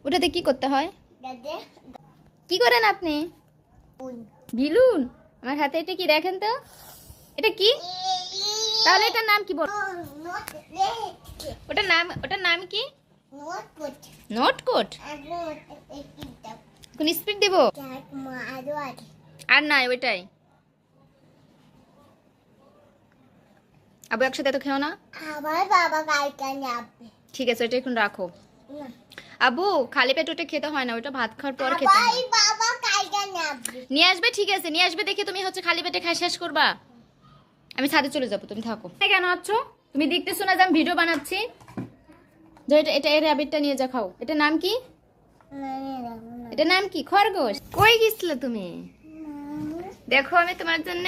ওটাতে কি করতে হয়? কি করেন আপনি? বিলুন? আমার হাতে এটা কি দেখেন তো, এটা কি? তাহলে এটার নাম কি বল? ওটার নাম কি? নোট কোট। কোন স্পিড দেব? আর নাই ওইটাই। আবু একসাথে তো খেও না। আমার বাবা কালকে যাবে। ঠিক আছে, ওটা এখন রাখো। আবু খালি পেট ওটা খেতে হয় না, ওটা ভাত খাওয়ার পর খেতে হয়। বাবা কালকে যাবে। নিয়ে আসবে, ঠিক আছে নিয়ে আসবে। দেখে তুমি হচ্ছে খালি পেটে খাই শেষ করবা। আমি ছাদে চলে যাবো, তুমি থাকো। কেন আছো? তুমি দেখতেছো না যে আমি ভিডিও বানাচ্ছি? যে এটা এটা এই র‍্যাবিটটা নিয়ে যা খাও। এটার নাম কি? এটার নাম কি? খরগোশ। কই গেছিলে তুমি? দেখো আমি তোমার জন্য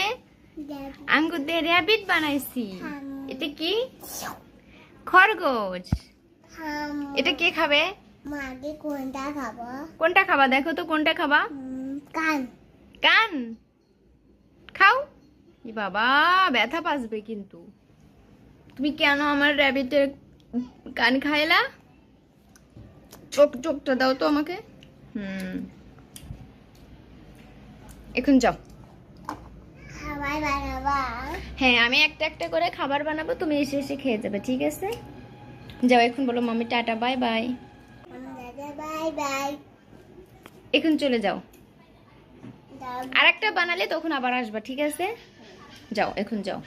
আঙ্গুর দিয়ে র‍্যাবিট বানাইছি। এটা কি? খরগোশ। এটা কে খাবে? মাকে কোনটা খাবো? কোনটা খাবা দেখো তো, কোনটা খাবা? কান। কান খাও। ই বাবা, ব্যথা পাসবে কিন্তু। তুমি কেন আমার র‍্যাবিটের কান খাইলা? চোখটা দাও তো আমাকে। এখন যাও। খাবার বানাবা? হ্যাঁ, আমি একটা একটা করে খাবার বানাবো, তুমি এসে এসে খেয়ে যাবে, ঠিক আছে? যাও এখন, বলো mummy tata bye bye. Bye bye. এখন চলে যাও। আর একটা বানালে তখন আবার আসবা, ঠিক আছে? যাও এখন যাও।